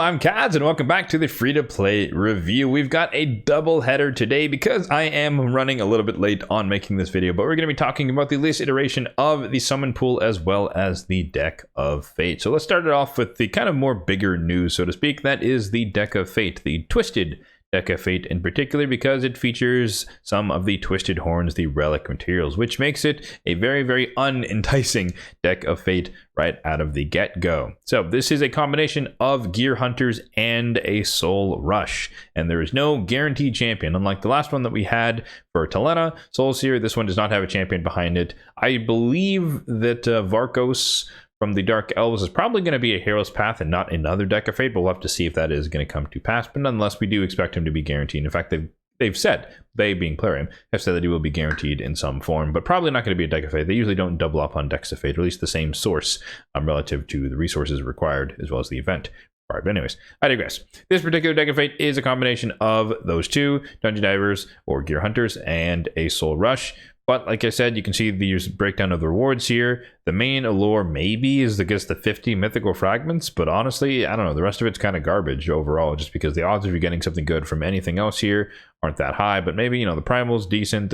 I'm Kads, and welcome back to the free-to-play review. We've got a double header today because I am running a little bit late on making this video, but we're going to be talking about the latest iteration of the summon pool as well as the Deck of Fate. So let's start it off with the kind of more bigger news, so to speak. That is the Deck of Fate, the Twisted Deck of Fate in particular, because it features some of the Twisted Horns, the relic materials, which makes it a very, very unenticing Deck of Fate right out of the get-go. So this is a combination of Gear Hunters and a Soul Rush, and there is no guaranteed champion. Unlike the last one that we had for Talena, Soul Seer, this one does not have a champion behind it. I believe that Varkos from the Dark Elves is probably going to be a Hero's Path and not another Deck of Fate, but we'll have to see if that is going to come to pass. But nonetheless, we do expect him to be guaranteed. In fact, they've said, they being Plarium, have said that he will be guaranteed in some form, but probably not going to be a Deck of Fate. They usually don't double up on Decks of Fate, or at least the same source relative to the resources required as well as the event. But anyways, I digress. This particular Deck of Fate is a combination of those two, Dungeon Divers or Gear Hunters, and a Soul Rush. But like I said, you can see the breakdown of the rewards here. The main allure maybe is against the 50 mythical fragments, but honestly, I don't know. The rest of it's kind of garbage overall, just because the odds of you getting something good from anything else here aren't that high. But maybe, you know, the Primal's decent,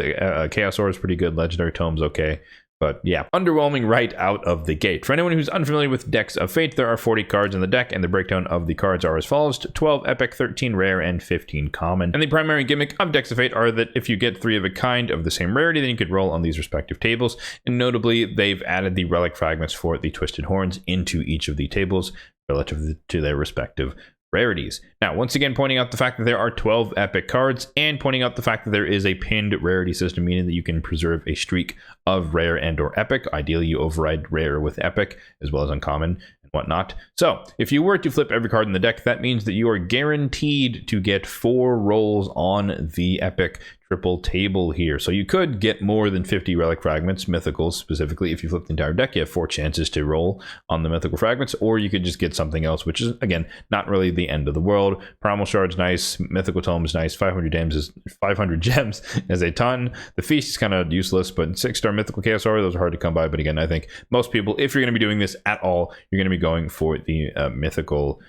Chaos Aura is pretty good, Legendary Tome's okay. But yeah, underwhelming right out of the gate. For anyone who's unfamiliar with Decks of Fate, there are 40 cards in the deck, and the breakdown of the cards are as follows: 12 epic, 13 rare, and 15 common. And the primary gimmick of Decks of Fate are that if you get 3 of a kind of the same rarity, then you could roll on these respective tables. And notably, they've added the relic fragments for the Twisted Horns into each of the tables relative to their respective rarities. Now, once again, pointing out the fact that there are 12 epic cards, and pointing out the fact that there is a pinned rarity system, meaning that you can preserve a streak of rare and or epic. Ideally, you override rare with epic as well as uncommon and whatnot. So if you were to flip every card in the deck, that means that you are guaranteed to get 4 rolls on the epic triple table here. So you could get more than 50 relic fragments, mythicals specifically. If you flip the entire deck, you have 4 chances to roll on the mythical fragments, or you could just get something else, which is, again, not really the end of the world. Primal Shard's nice, Mythical Tome is nice, 500 gems is a ton. The Feast is kind of useless, but 6-star Mythical Chaos Aura, those are hard to come by. But again, I think most people, if you're going to be doing this at all, you're going to be going for the mythical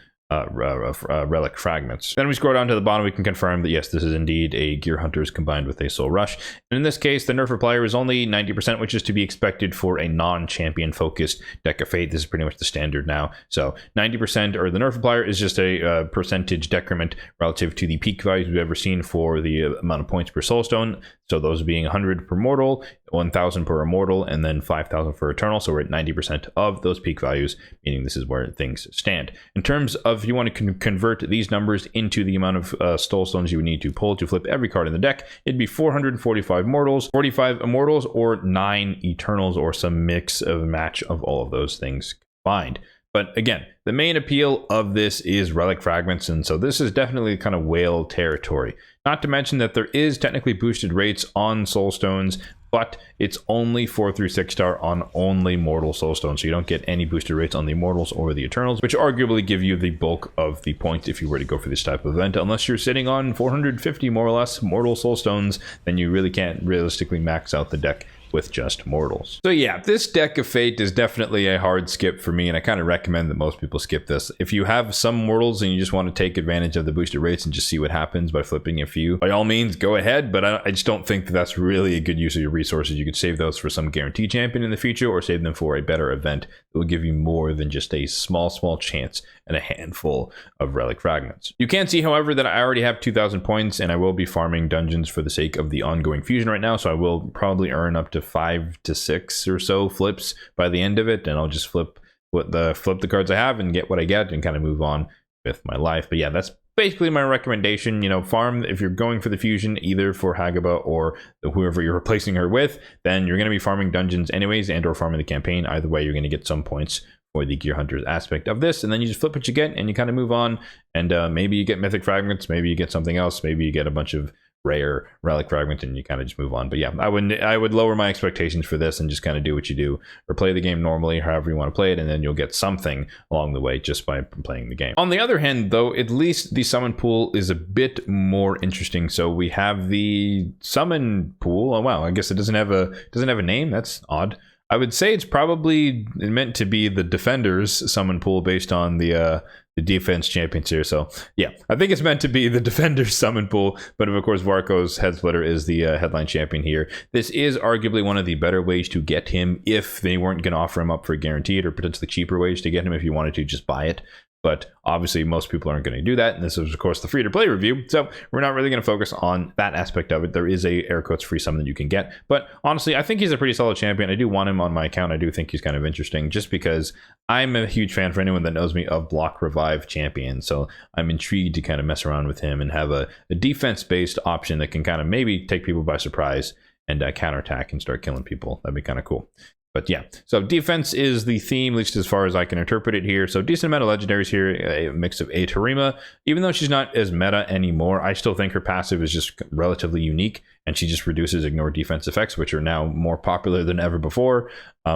relic fragments. Then we scroll down to the bottom, we can confirm that yes, this is indeed a Gear Hunters combined with a Soul Rush. And in this case, the nerf replier is only 90%, which is to be expected for a non-champion focused Deck of Fate. This is pretty much the standard now. So 90%, or the nerf replier, is just a percentage decrement relative to the peak values we've ever seen for the amount of points per Soulstone. So those being 100 per mortal, 1,000 per immortal, and then 5,000 for eternal. So we're at 90% of those peak values, meaning this is where things stand. In terms of if you want to convert these numbers into the amount of Soulstones you would need to pull to flip every card in the deck, it'd be 445 mortals, 45 immortals, or 9 eternals, or some mix of match of all of those things combined. But again, the main appeal of this is relic fragments, and so this is definitely kind of whale territory. Not to mention that there is technically boosted rates on Soulstones, but it's only 4 through 6-star on only mortal Soulstones, so you don't get any boosted rates on the immortals or the eternals, which arguably give you the bulk of the points if you were to go for this type of event. Unless you're sitting on 450 more or less mortal Soulstones, then you really can't realistically max out the deck with just mortals. So yeah, this Deck of Fate is definitely a hard skip for me, and I kind of recommend that most people skip this. If you have some mortals and you just want to take advantage of the boosted rates and just see what happens by flipping a few, by all means, go ahead, but I just don't think that that's really a good use of your resources. You could save those for some guaranteed champion in the future, or save them for a better event that will give you more than just a small chance and a handful of relic fragments. You can see, however, that I already have 2,000 points, and I will be farming dungeons for the sake of the ongoing fusion right now, so I will probably earn up to 5 to 6 or so flips by the end of it, and I'll just flip the cards I have and get what I get and kind of move on with my life. But yeah, that's basically my recommendation. You know, farm if you're going for the fusion, either for Hagaba or whoever you're replacing her with, then you're going to be farming dungeons anyways, and or farming the campaign. Either way, you're going to get some points for the Gear Hunters aspect of this, and then you just flip what you get and you kind of move on, and maybe you get mythic fragments, maybe you get something else, maybe you get a bunch of rare relic fragments and you kind of just move on. But yeah, I would lower my expectations for this and just kind of do what you do, or play the game normally, however you want to play it, and then you'll get something along the way just by playing the game. On the other hand, though, at least the summon pool is a bit more interesting. So we have the summon pool. Oh wow, I guess it doesn't have a name. That's odd. I would say it's probably meant to be the Defenders summon pool based on the defense champions here. So yeah, I think it's meant to be the Defenders summon pool, but of course Varkos Head Splitter is the headline champion here. This is arguably one of the better ways to get him if they weren't going to offer him up for guaranteed, or potentially cheaper ways to get him if you wanted to just buy it. But obviously most people aren't going to do that, and this is of course the free to play review, so we're not really going to focus on that aspect of it. There is a air quotes free summon that you can get, but honestly I think he's a pretty solid champion. I do want him on my account. I do think he's kind of interesting just because I'm a huge fan, for anyone that knows me, of block revive champion, so I'm intrigued to kind of mess around with him and have a defense based option that can kind of maybe take people by surprise and counterattack and start killing people. That'd be kind of cool. But yeah, so defense is the theme, at least as far as I can interpret it here. So decent amount of legendaries here, a mix of Tarima. Even though she's not as meta anymore, I still think her passive is just relatively unique, and she just reduces ignore defense effects, which are now more popular than ever before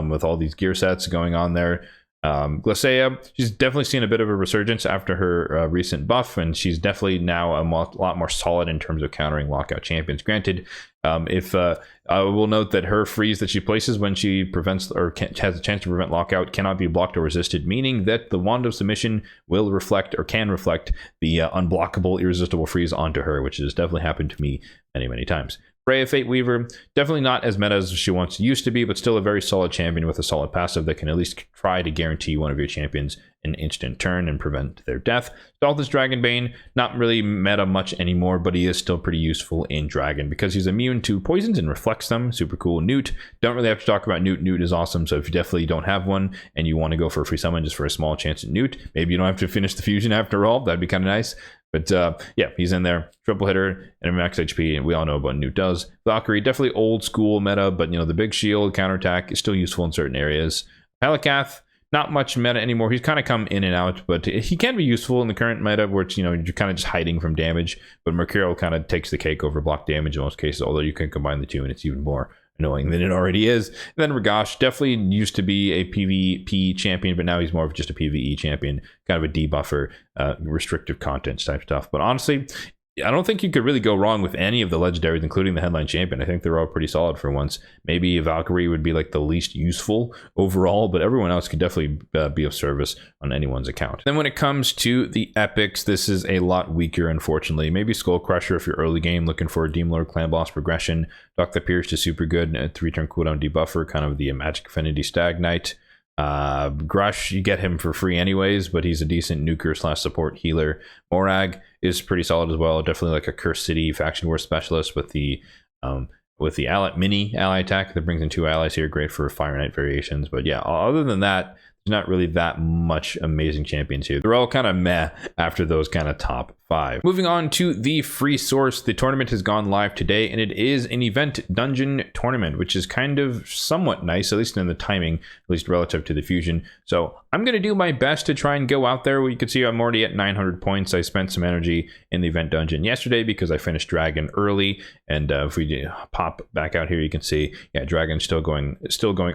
with all these gear sets going on there. Glacea, she's definitely seen a bit of a resurgence after her recent buff, and she's definitely now a lot more solid in terms of countering lockout champions. Granted, I will note that her freeze that she places when she prevents or has a chance to prevent lockout cannot be blocked or resisted, meaning that the Wand of Submission will reflect, or can reflect, the unblockable irresistible freeze onto her, which has definitely happened to me many times. Freya Fate Weaver, definitely not as meta as she once used to be, but still a very solid champion with a solid passive that can at least try to guarantee one of your champions an instant turn and prevent their death. Dalthus Dragonbane, not really meta much anymore, but he is still pretty useful in Dragon because he's immune to poisons and reflects them. Super cool. Newt, don't really have to talk about Newt. Newt is awesome, so if you definitely don't have one and you want to go for a free summon just for a small chance at Newt, maybe you don't have to finish the fusion after all, that'd be kind of nice. But yeah, he's in there. Triple hitter and max HP, and we all know what Newt does. Valkyrie, definitely old school meta, but the big shield counterattack is still useful in certain areas. Pelikath, not much meta anymore. He's kind of come in and out, but he can be useful in the current meta where it's, you're kind of just hiding from damage. But Mercurial kind of takes the cake over block damage in most cases, although you can combine the two and it's even more annoying than it already is. And then Ragash definitely used to be a PvP champion, but now he's more of just a PvE champion, kind of a debuffer, restrictive content type stuff. But honestly, I don't think you could really go wrong with any of the legendaries, including the headline champion. I think they're all pretty solid for once. Maybe Valkyrie would be like the least useful overall, but everyone else could definitely be of service on anyone's account. Then when it comes to the epics, this is a lot weaker, unfortunately. Maybe Skull Crusher if you're early game looking for a Demon Lord Clan boss progression. Dock the Pierce is super good, 3-turn cooldown debuffer, kind of the Magic Affinity Stag Knight. Grush, you get him for free anyways, but he's a decent nuker / support healer. Morag is pretty solid as well, definitely like a Cursed City faction war specialist with the mini ally attack that brings in 2 allies here, great for Fire Knight variations. But yeah, other than that, there's not really that much amazing champions here. They're all kind of meh after those kind of top 5. Moving on to the free source, the tournament has gone live today, and it is an event dungeon tournament, which is kind of somewhat nice, at least in the timing, at least relative to the fusion. So I'm going to do my best to try and go out there. You can see I'm already at 900 points. I spent some energy in the event dungeon yesterday because I finished Dragon early, and if we pop back out here, you can see, yeah, Dragon's still going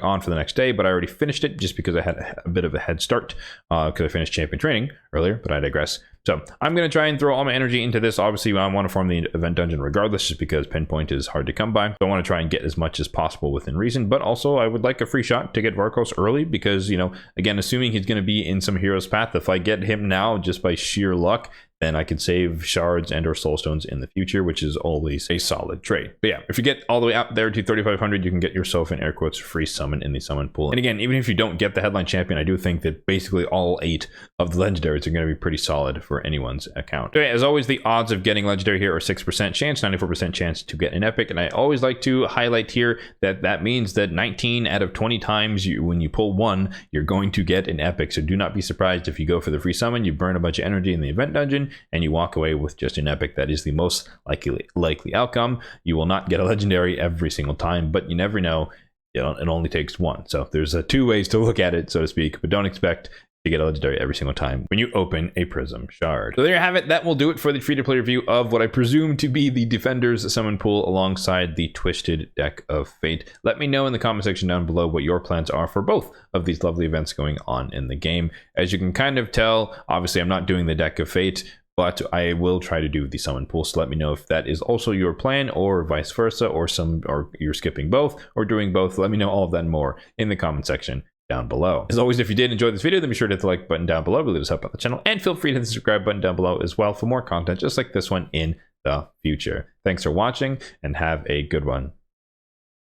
on for the next day, but I already finished it just because I had a bit of a head start because I finished champion training earlier, but I digress. So I'm going to try and throw all my energy into this. Obviously, I want to farm the event dungeon regardless, just because pinpoint is hard to come by. So I want to try and get as much as possible within reason, but also I would like a free shot to get Varkos early because, again, assuming he's going to be in some hero's path, if I get him now just by sheer luck, then I can save shards and or soulstones in the future, which is always a solid trade. But yeah, if you get all the way up there to 3,500, you can get yourself an air quotes free summon in the summon pool. And again, even if you don't get the headline champion, I do think that basically all 8 of the legendaries are going to be pretty solid for anyone's account. So yeah, as always, the odds of getting legendary here are 6% chance, 94% chance to get an epic. And I always like to highlight here that that means that 19 out of 20 times when you pull 1, you're going to get an epic. So do not be surprised if you go for the free summon, you burn a bunch of energy in the event dungeon, and you walk away with just an epic. That is the most likely outcome. You will not get a legendary every single time, but you never know. It only takes 1. So there's 2 ways to look at it, so to speak, but don't expect to get a legendary every single time when you open a Prism Shard. So there you have it. That will do it for the free-to-play review of what I presume to be the Defenders summon pool alongside the Twisted Deck of Fate. Let me know in the comment section down below what your plans are for both of these lovely events going on in the game. As you can kind of tell, obviously I'm not doing the Deck of Fate but I will try to do the summon pool. So let me know if that is also your plan, or vice versa, or you're skipping both or doing both. Let me know all of that and more in the comment section down below. As always, if you did enjoy this video, then be sure to hit the like button down below. It really does help out the channel, and feel free to hit the subscribe button down below as well for more content just like this one in the future. Thanks for watching, and have a good one.